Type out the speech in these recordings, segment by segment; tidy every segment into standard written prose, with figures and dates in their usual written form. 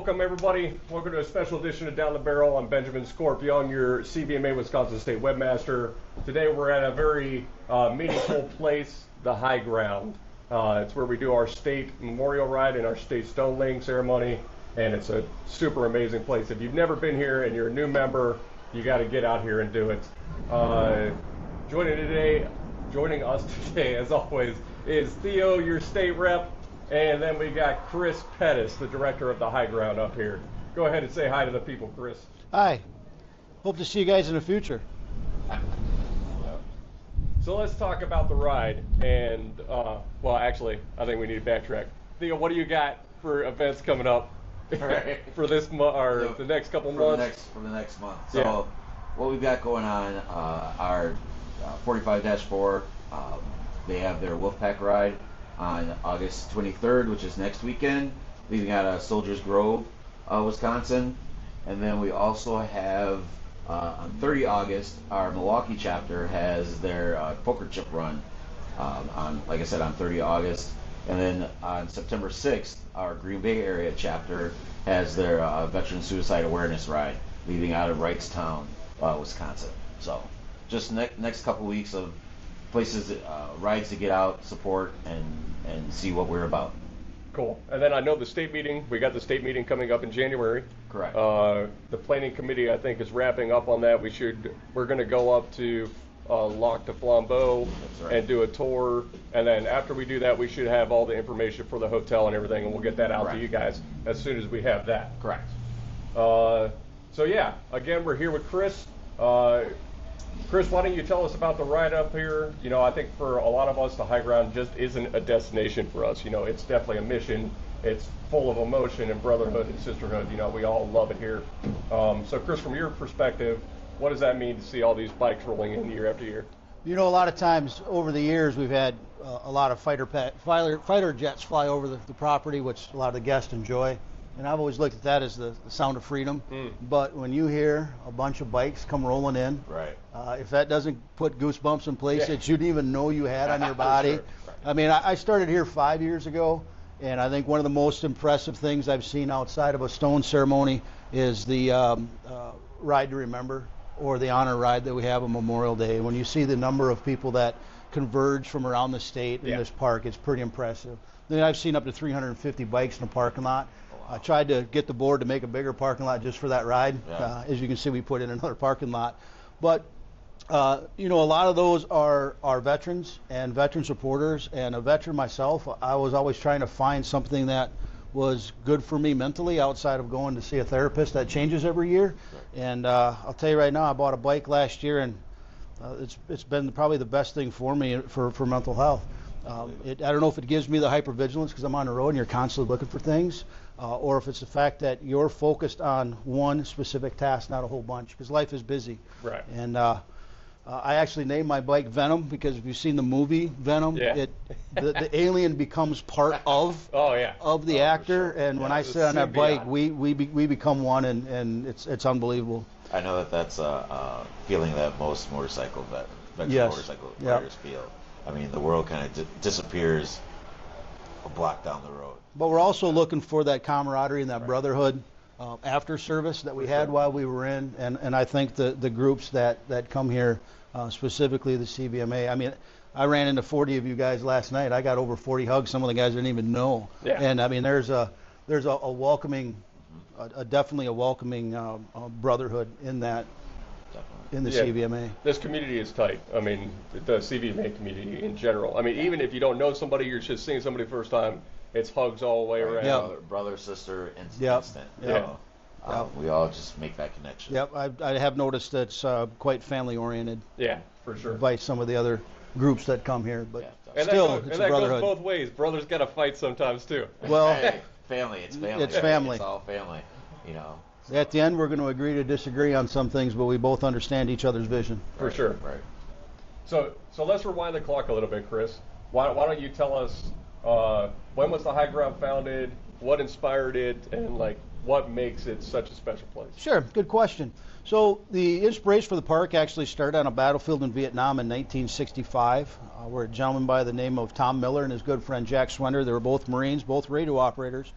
welcome everybody. Welcome to a special edition of Down the Barrel. I'm Benjamin Scorpion, your CBMA Wisconsin State webmaster. Today we're at a very meaningful place, the Highground. It's where we do our state memorial ride and our state stone laying ceremony, and it's a super amazing place. If you've never been here and you're a new member, you got to get out here and do it. Joining us today, as always, is Theo, your state rep. And then we got Chris Pettis, the director of the Highground, up here. Go ahead and say hi to the people, Chris. Hi. Hope to see you guys in the future. So let's talk about the ride. And, well, actually, I think we need to backtrack. Theo, what do you got for events coming up for this month or the next couple months? For the next month. So what we've got going on, our 45-4, they have their Wolfpack ride on August 23rd, which is next weekend, leaving out of Soldiers Grove, Wisconsin. And then we also have on 30 August, our Milwaukee chapter has their poker chip run on, like I said, on 30 August. And then on September 6th, our Green Bay area chapter has their Veteran Suicide Awareness ride, leaving out of Wrightstown, Wisconsin. So just next couple weeks of places, rides to get out, support, and see what we're about. Cool. And then I know the state meeting, we got the state meeting coming up in January. Correct. The planning committee, I think, is wrapping up on that. We're going to go up to Lac de Flambeau and do a tour. And then after we do that, we should have all the information for the hotel and everything, and we'll get that out to you guys as soon as we have that. Correct. So yeah, again, we're here with Chris. Chris, why don't you tell us about the ride up here? You know, I think for a lot of us, the Highground just isn't a destination for us. You know, it's definitely a mission. It's full of emotion and brotherhood and sisterhood. You know, we all love it here. So Chris, from your perspective, what does that mean to see all these bikes rolling in year after year? You know, a lot of times over the years we've had a lot of fighter jets fly over the property, which a lot of the guests enjoy. And I've always looked at that as the sound of freedom. But when you hear a bunch of bikes come rolling in, if that doesn't put goosebumps in place that you didn't even know you had on your body. Sure. I mean, I started here 5 years ago, and I think one of the most impressive things I've seen outside of a stone ceremony is the Ride to Remember, or the honor ride that we have on Memorial Day. When you see the number of people that converge from around the state in this park, it's pretty impressive. Then I've seen up to 350 bikes in the parking lot. I tried to get the board to make a bigger parking lot just for that ride. As you can see, we put in another parking lot. But, you know, a lot of those are veterans and veteran supporters. And a veteran myself, I was always trying to find something that was good for me mentally outside of going to see a therapist that changes every year. And I'll tell you right now, I bought a bike last year, and it's been probably the best thing for me for mental health. I don't know if it gives me the hypervigilance because I'm on the road and you're constantly looking for things, or if it's the fact that you're focused on one specific task, not a whole bunch, because life is busy. Right. And I actually named my bike Venom because if you've seen the movie Venom, the alien becomes part of the actor, and when I sit on that bike, we become one, and it's unbelievable. I know that's a feeling that most motorcycle motorcycle riders feel. I mean, the world kind of disappears a block down the road. But we're also looking for that camaraderie and that brotherhood after service that we had while we were in. And I think the groups that come here, specifically the CBMA, I mean, I ran into 40 of you guys last night. I got over 40 hugs. Some of the guys didn't even know. And I mean, there's a welcoming, definitely a welcoming brotherhood in that. In the CBMA. This community is tight. I mean, the CBMA community in general. I mean, even if you don't know somebody, you're just seeing somebody the first time, it's hugs all the way around. Brother, sister, instant. We all just make that connection. I have noticed that's quite family oriented. Yeah, for sure. By some of the other groups that come here, but and still, it's a brotherhood. Goes both ways. Brothers got to fight sometimes too. Well, hey, family. It's family. It's family. It's all family. You know. At the end, we're going to agree to disagree on some things, but we both understand each other's vision. For sure. Right. So let's rewind the clock a little bit, Chris. Why don't you tell us when was the Highground founded, what inspired it, and like what makes it such a special place? Sure, good question. So the inspiration for the park actually started on a battlefield in Vietnam in 1965, where a gentleman by the name of Tom Miller and his good friend Jack Swender, they were both Marines, both radio operators.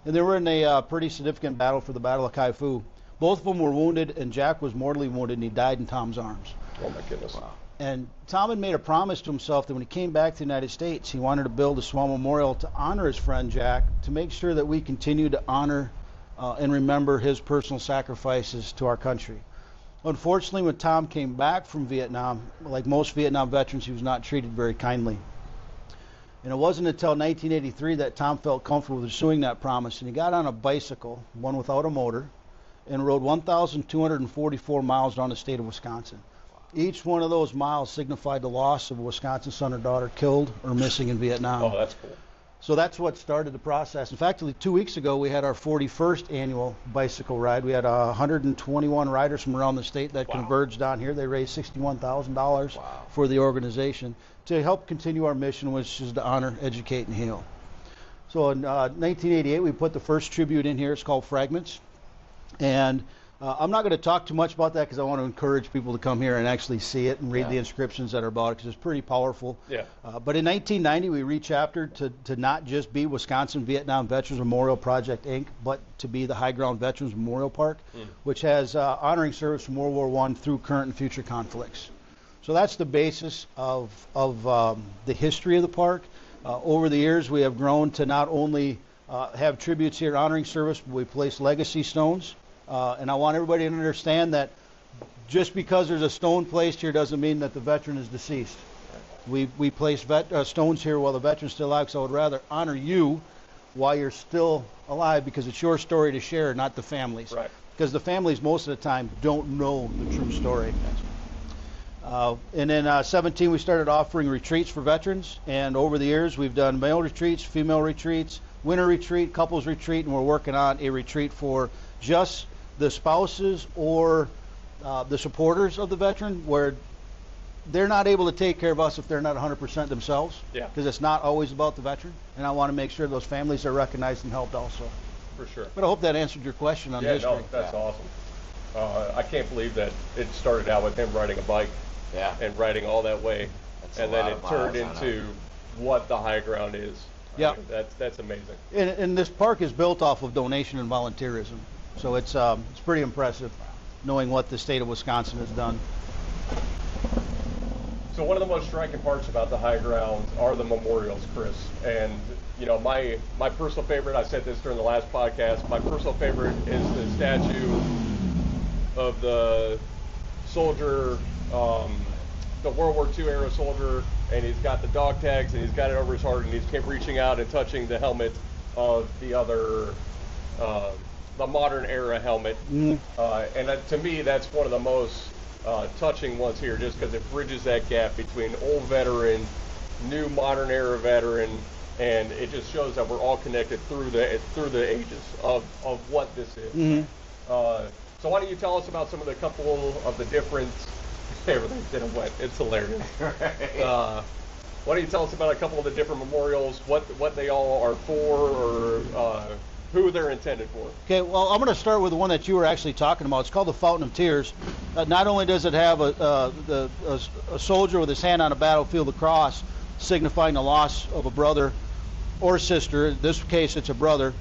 and they were in a pretty significant battle for the Battle of Kai-Fu. Both of them were wounded, and Jack was mortally wounded, and he died in Tom's arms. Oh my goodness. Wow. And Tom had made a promise to himself that when he came back to the United States, he wanted to build a small memorial to honor his friend Jack, to make sure that we continue to honor and remember his personal sacrifices to our country. Unfortunately, when Tom came back from Vietnam, like most Vietnam veterans, he was not treated very kindly. And it wasn't until 1983 that Tom felt comfortable pursuing that promise, and he got on a bicycle, one without a motor, and rode 1,244 miles down the state of Wisconsin. Each one of those miles signified the loss of a Wisconsin son or daughter killed or missing in Vietnam. Oh, that's cool. So that's what started the process. In fact, 2 weeks ago, we had our 41st annual bicycle ride. We had 121 riders from around the state that converged on here. They raised $61,000 for the organization to help continue our mission, which is to honor, educate, and heal. So in 1988, we put the first tribute in here. It's called Fragments. And I'm not going to talk too much about that because I want to encourage people to come here and actually see it and read the inscriptions that are about it, because it's pretty powerful. Yeah. But in 1990, we rechaptered to not just be Wisconsin Vietnam Veterans Memorial Project, Inc., but to be the Highground Veterans Memorial Park, which has honoring service from World War I through current and future conflicts. So that's the basis of the history of the park. Over the years, we have grown to not only have tributes here honoring service, but we place legacy stones. And I want everybody to understand that just because there's a stone placed here doesn't mean that the veteran is deceased. We place stones here while the veteran's still alive, because I would rather honor you while you're still alive, because it's your story to share, not the family's. Right. Because the families most of the time don't know the true story. And in 17, we started offering retreats for veterans, and over the years we've done male retreats, female retreats, winter retreat, couples retreat, and we're working on a retreat for just the spouses or the supporters of the veteran, where they're not able to take care of us if they're not 100% themselves. Yeah. Because it's not always about the veteran, and I want to make sure those families are recognized and helped also. For sure. But I hope that answered your question on history. No, that's awesome. I can't believe that it started out with him riding a bike and riding all that way, and then it turned into what the high ground is. Yeah. That's amazing. And this park is built off of donation and volunteerism, so it's pretty impressive knowing what the state of Wisconsin has done. So one of the most striking parts about the high ground are the memorials, Chris. And you know, my personal favorite, I said this during the last podcast, my personal favorite is the statue of the soldier, the World War II era soldier, and he's got the dog tags and he's got it over his heart, and he's kept reaching out and touching the helmet of the other, the modern era helmet. And to me, that's one of the most touching ones here, just because it bridges that gap between old veteran, new modern era veteran, and it just shows that we're all connected through the ages of what this is. So why don't you tell us about some of the couple of the different, everything's getting wet, it's hilarious. Why don't you tell us about a couple of the different memorials, what they all are for, or who they're intended for? Okay, well, I'm going to start with the one that you were actually talking about. It's called the Fountain of Tears. Not only does it have a soldier with his hand on a battlefield, the cross, signifying the loss of a brother or sister. In this case, it's a brother.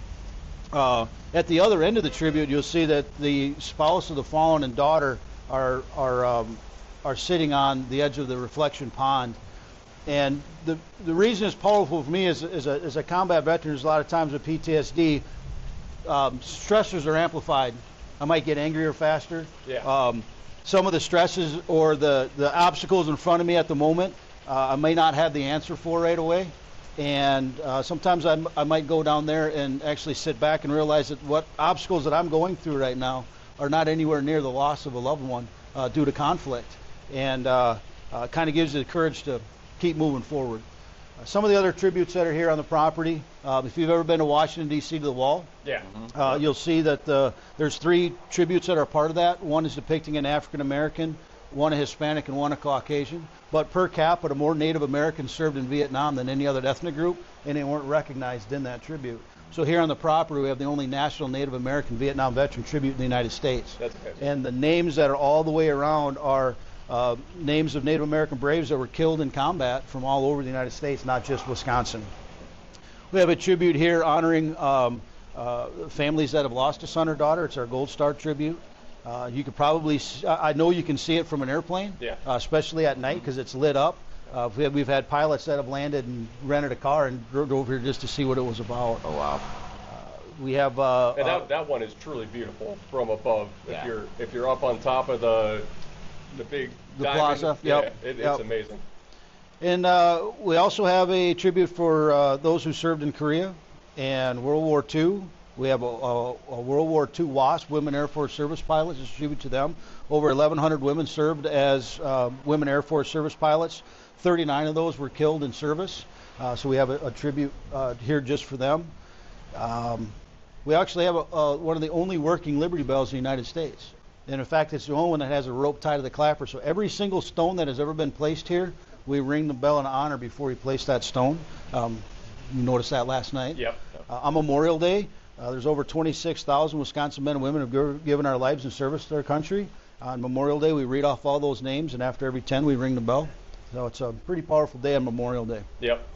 At the other end of the tribute, you'll see that the spouse of the fallen and daughter are sitting on the edge of the reflection pond. And the reason it's powerful for me is as a combat veteran, there's a lot of times with PTSD, stressors are amplified. I might get angrier faster. Yeah. Some of the stresses or the obstacles in front of me at the moment, I may not have the answer for right away. And sometimes I might go down there and actually sit back and realize that what obstacles that I'm going through right now are not anywhere near the loss of a loved one due to conflict. And kind of gives you the courage to keep moving forward. Some of the other tributes that are here on the property, if you've ever been to Washington, D.C. to the wall, you'll see that there's 3 tributes that are part of that. One is depicting an African American, one a Hispanic, and one a Caucasian. But per capita, more Native Americans served in Vietnam than any other ethnic group, and they weren't recognized in that tribute. So here on the property, we have the only national Native American Vietnam veteran tribute in the United States. That's amazing. And the names that are all the way around are names of Native American braves that were killed in combat from all over the United States, not just Wisconsin. We have a tribute here honoring families that have lost a son or daughter. It's our Gold Star tribute. You could probably, I know you can see it from an airplane, Yeah. Especially at night because it's lit up. We've had pilots that have landed and rented a car and drove over here just to see what it was about. Oh wow. We have And that one is truly beautiful from above. Yeah. If you're up on top of the big The diamond, plaza, yeah, yep, it's yep. amazing. And we also have a tribute for those who served in Korea and World War II. We have a World War II WASP, Women Air Force Service Pilots, a tribute to them. Over 1,100 women served as Women Air Force Service Pilots. 39 of those were killed in service. So we have a tribute here just for them. We actually have one of the only working Liberty Bells in the United States. And in fact, it's the only one that has a rope tied to the clapper. So every single stone that has ever been placed here, we ring the bell in honor before we place that stone. You noticed that last night. Yep. On Memorial Day, there's over 26,000 Wisconsin men and women who have given our lives in service to their country. On Memorial Day, we read off all those names, and after every 10, we ring the bell. So it's a pretty powerful day on Memorial Day. Yep.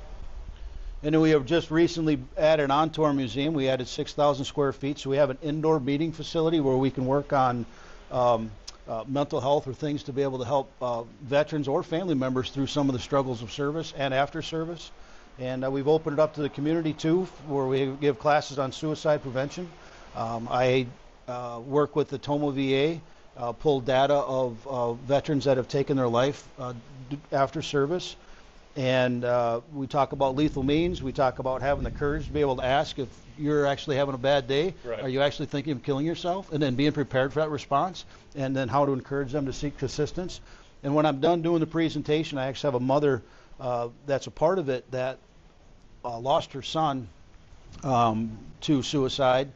And then we have just recently added onto our museum. We added 6,000 square feet, so we have an indoor meeting facility where we can work on mental health or things to be able to help veterans or family members through some of the struggles of service and after service. And we've opened it up to the community too, where we give classes on suicide prevention. I work with the Tomo VA, pull data of veterans that have taken their life after service. And we talk about lethal means. We talk about having the courage to be able to ask if you're actually having a bad day. Right. Are you actually thinking of killing yourself? And then being prepared for that response. And then how to encourage them to seek assistance. And when I'm done doing the presentation, I actually have a mother that's a part of it that lost her son to suicide.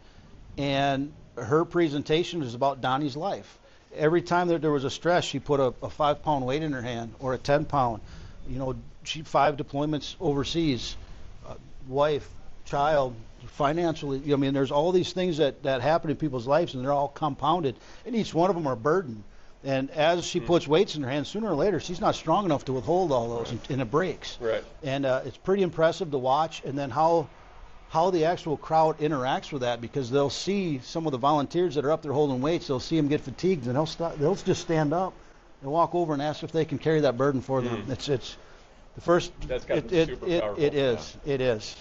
And her presentation is about Donnie's life. Every time that there was a stress, she put a 5-pound weight in her hand or a 10-pound. You know, she 5 deployments overseas, wife, child, financially. I mean, there's all these things that happen in people's lives, and they're all compounded, and each one of them are a burden. And as she puts weights in her hands, sooner or later, she's not strong enough to withhold all those, and it breaks. Right. And it's pretty impressive to watch, and then how the actual crowd interacts with that, because they'll see some of the volunteers that are up there holding weights, they'll see them get fatigued, and they'll just stand up and walk over and ask if they can carry that burden for them. It's the first. That's got to be super powerful. It is.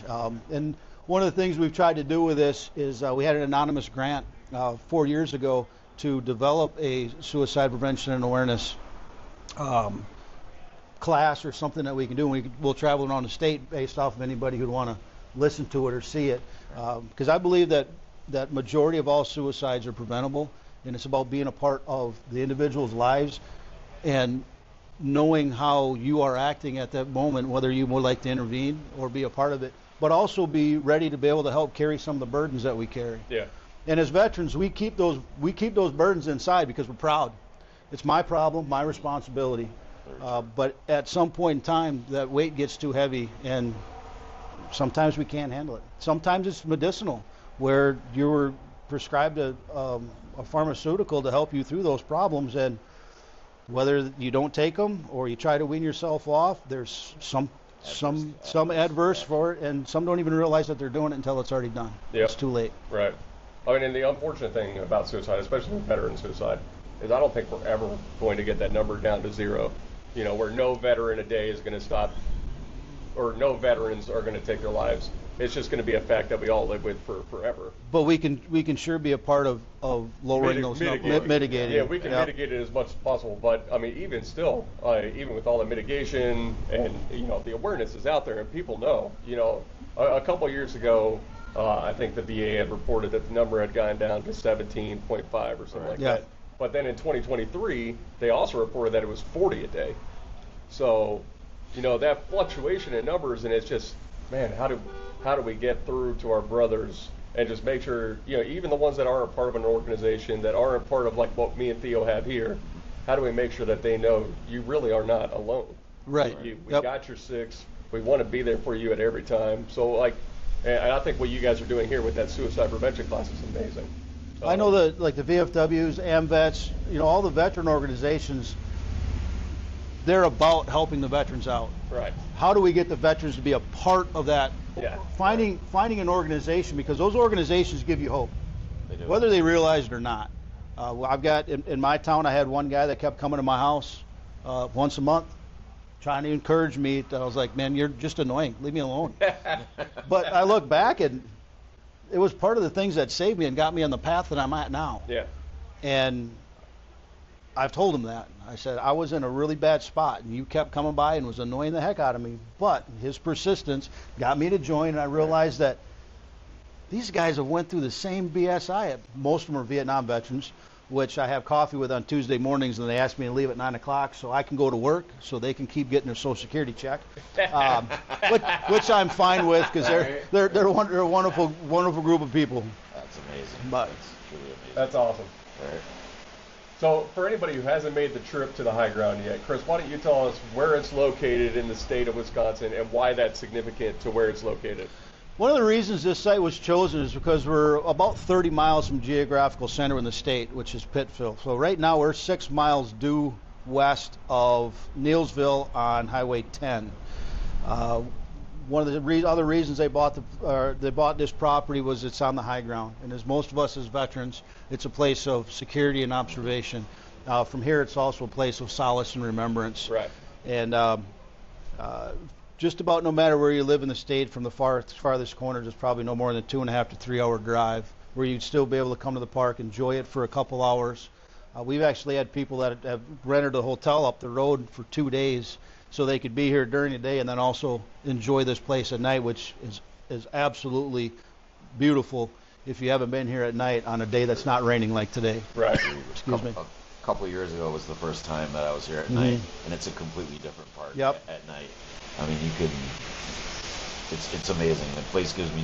And one of the things we've tried to do with this is we had an anonymous grant 4 years ago to develop a suicide prevention and awareness class or something that we can do. We'll travel around the state based off of anybody who'd want to listen to it or see it, because I believe that majority of all suicides are preventable, and it's about being a part of the individual's lives and knowing how you are acting at that moment, whether you would like to intervene or be a part of it, but also be ready to be able to help carry some of the burdens that we carry. Yeah. And as veterans, we keep those burdens inside because we're proud. It's my problem, my responsibility. But at some point in time, that weight gets too heavy, and sometimes we can't handle it. Sometimes it's medicinal, where you were prescribed a pharmaceutical to help you through those problems, and whether you don't take them or you try to wean yourself off, there's some adverse for it, and some don't even realize that they're doing it until it's already done. Yep. It's too late. Right. I mean, and the unfortunate thing about suicide, especially veteran suicide, is I don't think we're ever going to get that number down to 0. You know, where no veteran a day is going to stop, or no veterans are going to take their lives. It's just going to be a fact that we all live with for forever. But we can sure be a part of lowering those numbers, mitigating. Yeah, we can mitigate it as much as possible. But I mean, even still, even with all the mitigation and the awareness is out there and people know. A couple of years ago, I think the VA had reported that the number had gone down to 17.5 or something like that. But then in 2023, they also reported that it was 40 a day. So, that fluctuation in numbers, and it's just, man, how do we get through to our brothers and just make sure, even the ones that aren't part of an organization, that aren't part of like what me and Theo have here, how do we make sure that they know you really are not alone? Right. We got your 6. We want to be there for you at every time. So and I think what you guys are doing here with that suicide prevention class is amazing. I know that, like the VFWs, AMVETS, all the veteran organizations, they're about helping the veterans out. Right. How do we get the veterans to be a part of that? Yeah. Finding an organization, because those organizations give you hope, They do. whether they realize it or not. I've got in my town, I had one guy that kept coming to my house once a month, trying to encourage me. I was like, man, you're just annoying. Leave me alone. But I look back, and it was part of the things that saved me and got me on the path that I'm at now. Yeah. And I've told him that. I said, I was in a really bad spot, and you kept coming by and was annoying the heck out of me. But his persistence got me to join, and I realized that these guys have went through the same BS I have. Most of them are Vietnam veterans, which I have coffee with on Tuesday mornings, and they ask me to leave at 9 o'clock so I can go to work so they can keep getting their Social Security check, which I'm fine with, because they're a wonderful group of people. That's amazing. But That's truly amazing. That's awesome. Right. So for anybody who hasn't made the trip to the high ground yet, Chris, why don't you tell us where it's located in the state of Wisconsin and why that's significant to where it's located? one of the reasons this site was chosen is because we're about 30 miles from geographical center in the state, which is Pittsville. So right now we're 6 miles due west of Neilsville on Highway 10. One of the other reasons they bought this property was it's on the high ground, and as most of us as veterans, it's a place of security and observation. From here, it's also a place of solace and remembrance. Right. And just about no matter where you live in the state, from the farthest corner, there's probably no more than a 2.5 to 3 hour drive where you'd still be able to come to the park, enjoy it for a couple hours. We've actually had people that have rented a hotel up the road for 2 days so they could be here during the day and then also enjoy this place at night, which is absolutely beautiful if you haven't been here at night on a day that's not raining like today. Right. Excuse me. A couple of years ago was the first time that I was here at night, and it's a completely different park at night. I mean, you could. It's amazing. The place gives me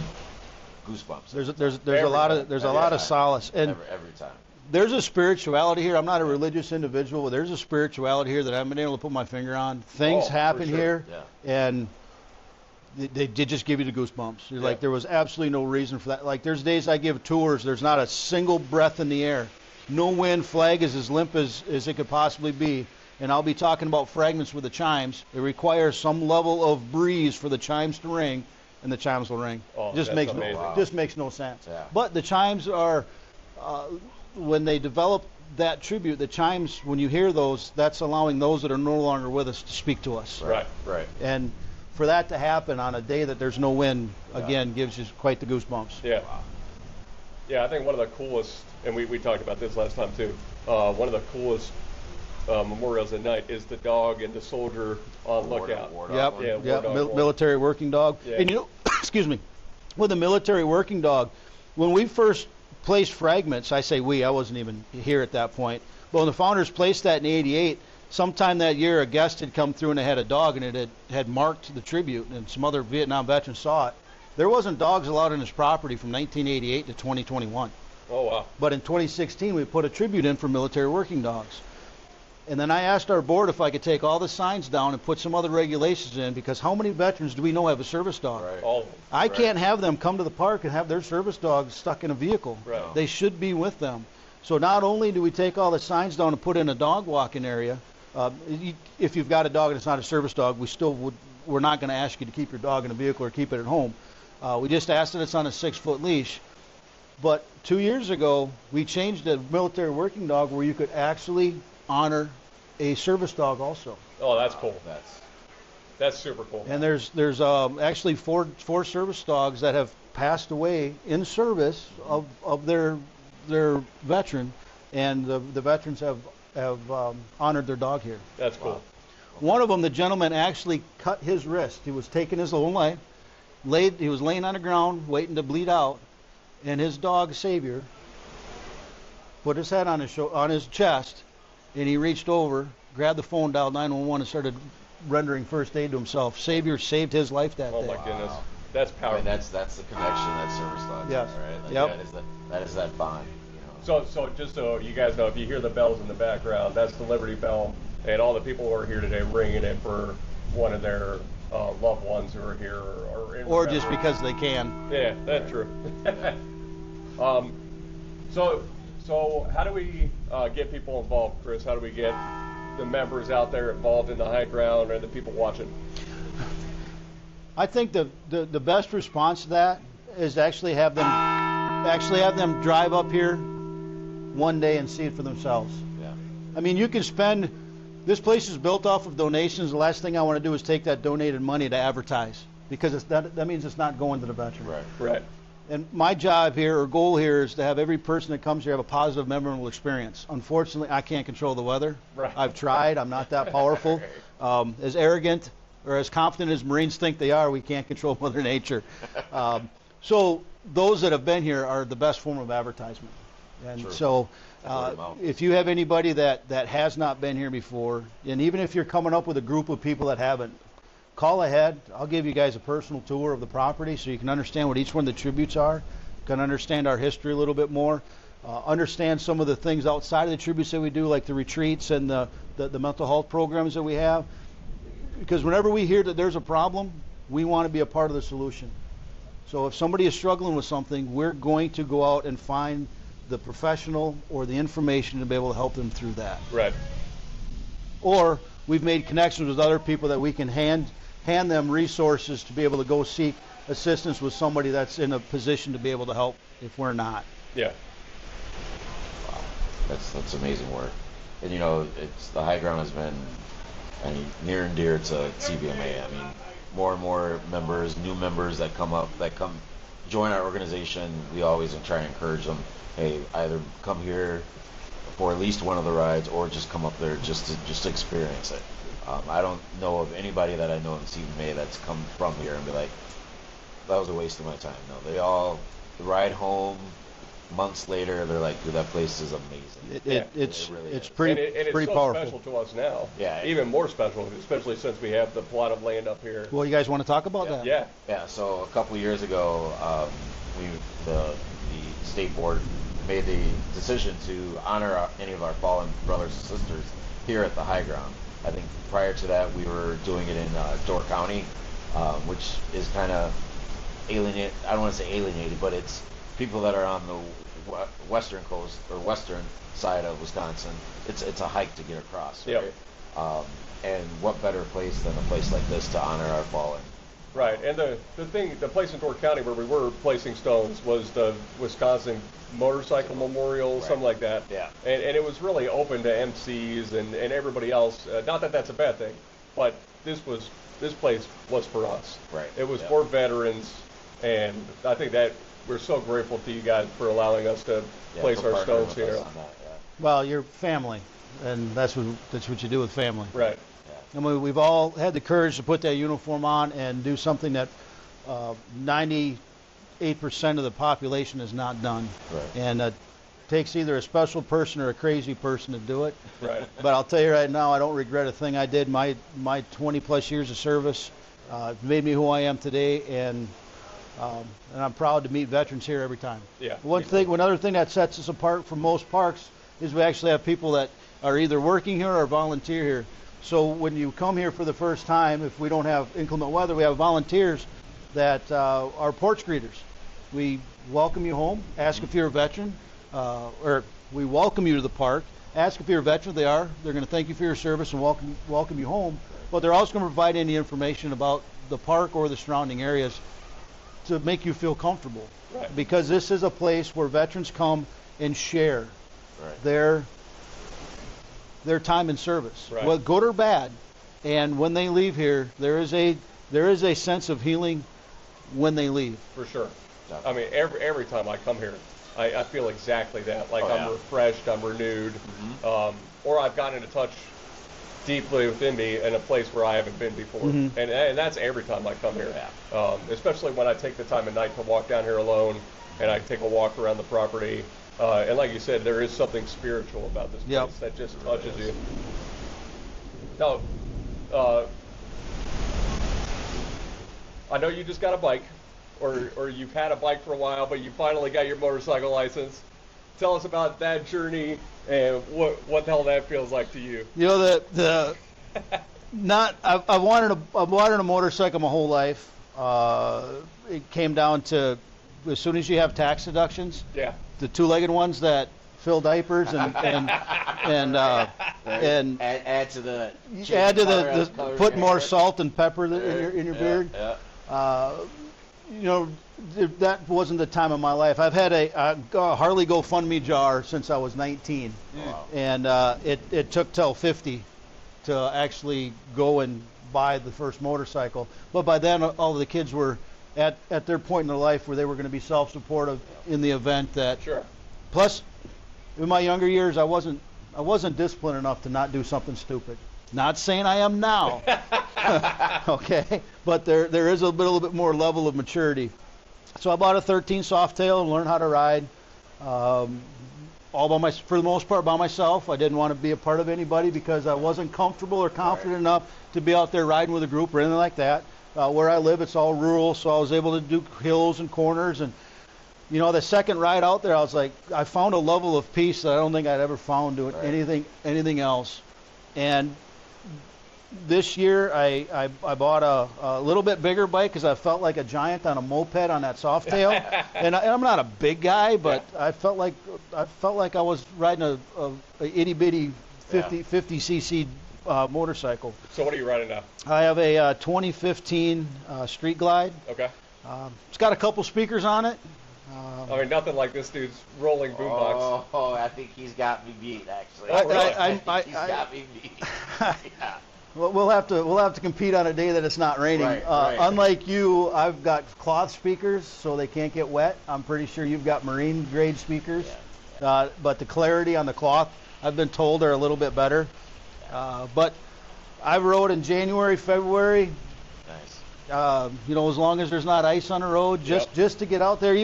goosebumps. There's a lot of solace, and every time. There's a spirituality here. I'm not a religious individual, but there's a spirituality here that I haven't been able to put my finger on. Things happen here, and they just give you the goosebumps. You're like, there was absolutely no reason for that. Like, there's days I give tours, there's not a single breath in the air. No wind, flag is as limp as it could possibly be. And I'll be talking about fragments with the chimes. It requires some level of breeze for the chimes to ring, and the chimes will ring. Oh, just makes no sense. Yeah. But the chimes are, when they develop that tribute, the chimes, when you hear those, that's allowing those that are no longer with us to speak to us. Right. And for that to happen on a day that there's no wind, again, gives you quite the goosebumps. Yeah. Yeah, I think one of the coolest, and we talked about this last time too, one of the coolest memorials at night is the dog and the soldier on lookout. Military working dog. Yeah. And you know, excuse me, with the military working dog, when we first placed fragments, I say we, I wasn't even here at that point, but when the founders placed that in '88, sometime that year a guest had come through and it had a dog, and it had marked the tribute, and some other Vietnam veterans saw it. There wasn't dogs allowed on his property from 1988 to 2021. Oh, wow. But in 2016, we put a tribute in for military working dogs. And then I asked our board if I could take all the signs down and put some other regulations in, because how many veterans do we know have a service dog? Right. All of them. I can't have them come to the park and have their service dogs stuck in a vehicle. Right. They should be with them. So not only do we take all the signs down and put in a dog walking area, if you've got a dog and it's not a service dog, we're not going to ask you to keep your dog in a vehicle or keep it at home. We just asked that it's on a 6-foot leash. But 2 years ago, we changed the military working dog where you could actually honor a service dog also. Oh, that's cool. That's super cool. And there's actually four service dogs that have passed away in service of their veteran, and the veterans have honored their dog here. That's cool. One of them, the gentleman actually cut his wrist. He was taking his own life. He was laying on the ground waiting to bleed out, and his dog Savior put his head on his chest, and he reached over, grabbed the phone, dialed 911, and started rendering first aid to himself. Savior saved his life that day. Oh my goodness, that's powerful. I mean, that's the connection that service dogs Yes. has, right? Yep. That is that bond. You know? So just so you guys know, if you hear the bells in the background, that's the Liberty Bell, and all the people who are here today ringing it for one of their loved ones who are here, Or just because they can. Yeah, that's true. So how do we get people involved, Chris? How do we get the members out there involved in the high ground and the people watching? I think the best response to that is actually have them drive up here one day and see it for themselves. Yeah. I mean, you can spend. This place is built off of donations. The last thing I want to do is take that donated money to advertise, because that means it's not going to the veteran. Right. Right. And my job here, or goal here, is to have every person that comes here have a positive, memorable experience. Unfortunately, I can't control the weather. Right. I've tried. I'm not that powerful. As arrogant or as confident as Marines think they are, we can't control Mother Nature. So those that have been here are the best form of advertisement. And Sure. so Word of mouth. if you have anybody that has not been here before, and even if you're coming up with a group of people that haven't, call ahead. I'll give you guys a personal tour of the property so you can understand what each one of the tributes are, can understand our history a little bit more, understand some of the things outside of the tributes that we do, like the retreats and the mental health programs that we have. Because whenever we hear that there's a problem, we want to be a part of the solution. So if somebody is struggling with something, we're going to go out and find the professional or the information to be able to help them through that. Right. Or we've made connections with other people that we can hand them resources to be able to go seek assistance with somebody that's in a position to be able to help if we're not. Yeah. Wow. That's amazing work. And you know, it's the high ground has been, I mean, near and dear to CVMA. I mean, more and more members, new members that come join our organization. We always try and encourage them. Hey, either come here for at least one of the rides, or just come up there just to experience it. I don't know of anybody that I know in CVMA that's come from here and be like, that was a waste of my time. No, they all ride home. Months later, they're like, dude, that place is amazing. It's really is. pretty And it's pretty so powerful. special to us now. Yeah. Even more special, especially since we have the plot of land up here. Well, you guys want to talk about that? Yeah. Yeah, so a couple of years ago, the state board made the decision to honor any of our fallen brothers and sisters here at the high ground. I think prior to that, we were doing it in Door County, which is kind of alienated. I don't want to say alienated, but it's people that are on the western coast or western side of Wisconsin. It's a hike to get across. Right? Yep. And what better place than a place like this to honor our fallen? Right, and the place in Door County where we were placing stones was the Wisconsin Motorcycle Memorial, Right. something like that. Yeah. And it was really open to MCs and everybody else. Not that that's a bad thing, but this place was for us. Right. It was Yeah. for veterans, and I think that we're so grateful to you guys for allowing us to place for our partnering stones with here. us on that, yeah. Well, you're family, and that's what you do with family. Right. And we've all had the courage to put that uniform on and do something that 98% of the population has not done. Right. And it takes either a special person or a crazy person to do it. Right. But I'll tell you right now, I don't regret a thing I did. My 20 plus years of service made me who I am today, and I'm proud to meet veterans here every time. Yeah. Another thing that sets us apart from most parks is we actually have people that are either working here or volunteer here. So when you come here for the first time, if we don't have inclement weather, we have volunteers that are porch greeters. We welcome you home, ask if you're a veteran, or we welcome you to the park, ask if you're a veteran. They are. They're going to thank you for your service and welcome you home. But they're also going to provide any information about the park or the surrounding areas to make you feel comfortable. Right. Because this is a place where veterans come and share Right. their time in service, Right. well, good or bad. And when they leave here, there is a sense of healing when they leave. For sure. Yeah. I mean, every time I come here, I feel exactly that. Like Oh, I'm yeah. refreshed, I'm renewed, or I've gotten into touch deeply within me in a place where I haven't been before. Mhm. And that's every time I come here. Yeah. Especially when I take the time at night to walk down here alone, and I take a walk around the property. And like you said, there is something spiritual about this place Yep. that just There really touches is. you. Now, I know you just got a bike, or you've had a bike for a while, but you finally got your motorcycle license. Tell us about that journey and what the hell that feels like to you. You know, I wanted a motorcycle my whole life. It came down to as soon as you have tax deductions, Yeah. the two-legged ones that fill diapers and add to the put more salt and pepper in your beard. You know, that wasn't the time of my life. I've had a Harley GoFundMe jar since I was 19, and it took till 50 to actually go and buy the first motorcycle. But by then, all of the kids were at their point in their life where they were going to be self-supportive in the event that. Sure. Plus, in my younger years, I wasn't disciplined enough to not do something stupid. Not saying I am now, okay, but there is a little bit more level of maturity. So I bought a 13 Softail and learned how to ride, for the most part by myself. I didn't want to be a part of anybody because I wasn't comfortable or confident enough to be out there riding with a group or anything like that. Where I live, it's all rural, so I was able to do hills and corners. And you know, the second ride out there, I was like, I found a level of peace that I don't think I'd ever found doing anything else. And this year, I bought a little bit bigger bike because I felt like a giant on a moped on that Softail. and I'm not a big guy, but I felt like I was riding a itty bitty 50 cc motorcycle. So what are you riding now? I have a 2015 Street Glide. Okay. It's got a couple speakers on it. I mean, nothing like this dude's rolling boombox. Oh, I think he's got me beat, actually. Oh, really? I think he's got me beat. Yeah. Well, we'll have to compete on a day that it's not raining. Right. Unlike you, I've got cloth speakers, so they can't get wet. I'm pretty sure you've got marine grade speakers, but the clarity on the cloth, I've been told, are a little bit better. But I rode in January, February. Nice. You know, as long as there's not ice on the road, just to get out there.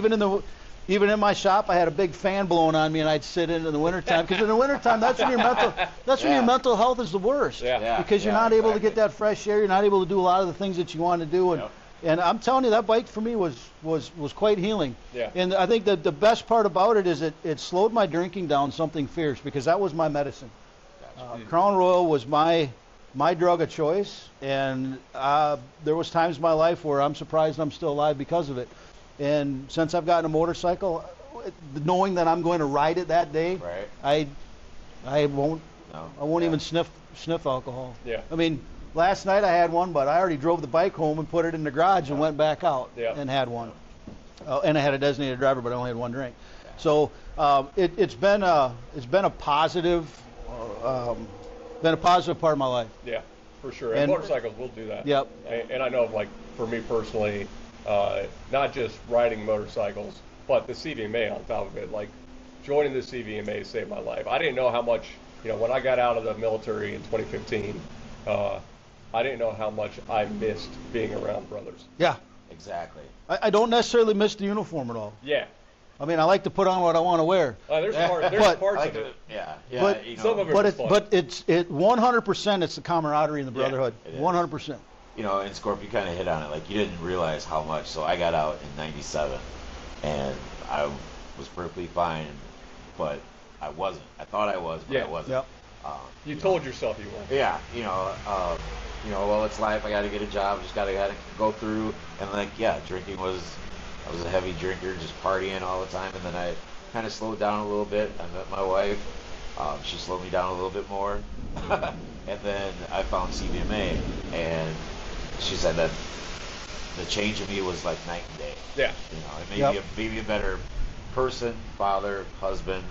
Even in my shop, I had a big fan blowing on me, and I'd sit in the wintertime. Because in the wintertime, that's when your mental health is the worst. Because you're not able to get that fresh air. You're not able to do a lot of the things that you want to do. And I'm telling you, that bike for me was quite healing. Yeah. And I think that the best part about it is it slowed my drinking down something fierce, because that was my medicine. Crown Royal was my drug of choice, and there was times in my life where I'm surprised I'm still alive because of it. And since I've gotten a motorcycle, knowing that I'm going to ride it that day, I won't even sniff alcohol. Yeah. I mean, last night I had one, but I already drove the bike home and put it in the garage and went back out and had one. And I had a designated driver, but I only had one drink. So it's been a positive part of my life. Yeah, for sure. And motorcycles will do that. Yep. And I know, like, for me personally, not just riding motorcycles, but the CVMA on top of it. Like, joining the CVMA saved my life. I didn't know how much, when I got out of the military in 2015, I didn't know how much I missed being around brothers. Yeah. Exactly. I don't necessarily miss the uniform at all. Yeah. I mean, I like to put on what I want to wear. There's parts of it. Yeah. But, some of it was fun. But it's 100%. It's the camaraderie and the brotherhood. 100%. And Scorp, you kind of hit on it. Like, you didn't realize how much. So I got out in '97, and I was perfectly fine, but I wasn't. I thought I was, but I wasn't. Yep. You told yourself you were. Yeah. Well, it's life. I got to get a job. Just got to go through. And drinking was. I was a heavy drinker, just partying all the time, and then I kind of slowed down a little bit. I met my wife. She slowed me down a little bit more. And then I found CVMA, and she said that the change in me was like night and day. Yeah. It made me a better person, father, husband,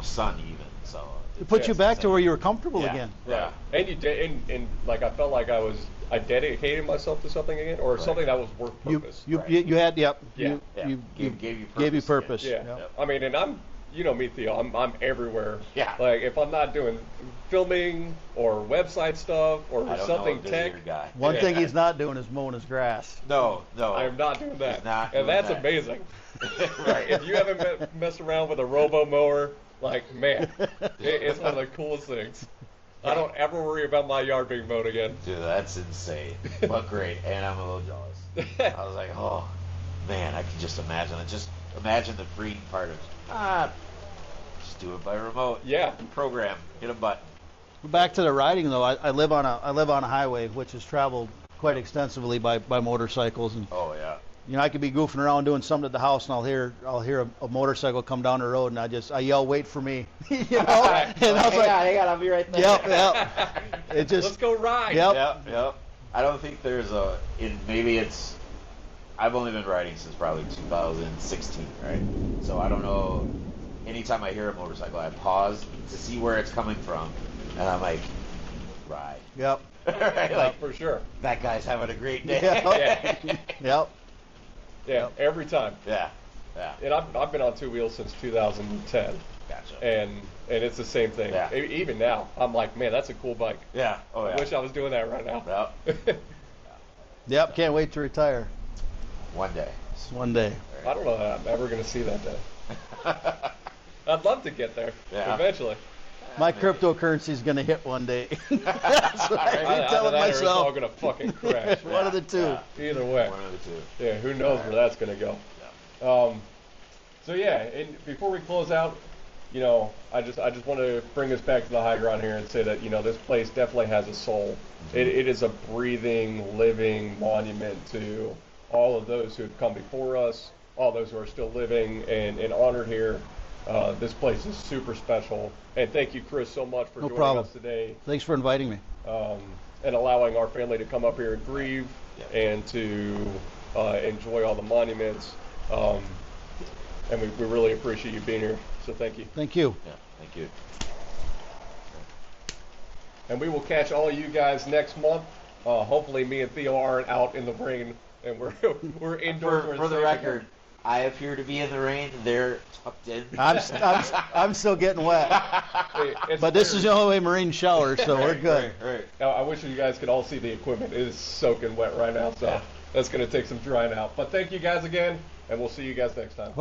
son even. So it put you back to where you were comfortable again. Yeah. And you did, and like I felt like I dedicated myself to something again, or something that was worth purpose. You had gave you purpose. Yeah. Yep. I mean, and I'm, me, Theo. I'm everywhere. Yeah. Like, if I'm not doing filming or website stuff or something tech. One thing he's not doing is mowing his grass. No. I am not doing that. And that's amazing. Right. If you haven't messed around with a robo mower, like, man, it's one of the coolest things. I don't ever worry about my yard being mowed again. Dude, that's insane. But great. And I'm a little jealous. I was like, oh, man, I can just imagine it. Just imagine the freeing part of just do it by remote. Yeah. Program. Hit a button. Back to the riding, though. I live on a highway which is traveled quite extensively by motorcycles. And oh, yeah. You know, I could be goofing around doing something at the house, and I'll hear a motorcycle come down the road, and I yell, "Wait for me!" you know, and I was like, hang on, I'll be right there. Yep. It just Let's go ride. Yep. I don't think there's maybe it's. I've only been riding since probably 2016, right? So I don't know. Anytime I hear a motorcycle, I pause to see where it's coming from, and I'm like, ride. Yep. Right? Like, for sure. that guy's having a great day. Yep. Yep. Yeah, every time. Yeah. And I've been on two wheels since 2010. Gotcha. And it's the same thing. Yeah. Even now, I'm like, man, that's a cool bike. Yeah. Oh yeah. I wish I was doing that right now. Yeah. Yep. Can't wait to retire One day. one day. I don't know that I'm ever going to see that day. I'd love to get there eventually. My cryptocurrency is going to hit one day. That's what I Either keep telling that or it's all myself. going to fucking crash. One of the two. Yeah. Either way. One of the two. Yeah, who knows where that's going to go. Yeah. So yeah, and before we close out, you know, I just want to bring us back to the Highground here and say that, you know, this place definitely has a soul. It is a breathing, living monument to all of those who have come before us, all those who are still living and honored here. This place is super special. And thank you, Chris, so much for No joining problem. us today. Thanks for inviting me. And allowing our family to come up here and grieve and to enjoy all the monuments. And we really appreciate you being here. So thank you. Thank you. Yeah. Thank you. And we will catch all of you guys next month. Hopefully me and Theo aren't out in the rain and we're indoors. For the record, I appear to be in the rain. They're tucked in. I'm still getting wet. It's But this is weird. the only way Marine shower, so we're good. Right. Now, I wish you guys could all see the equipment. It is soaking wet right now, so that's going to take some drying out. But thank you guys again, and we'll see you guys next time.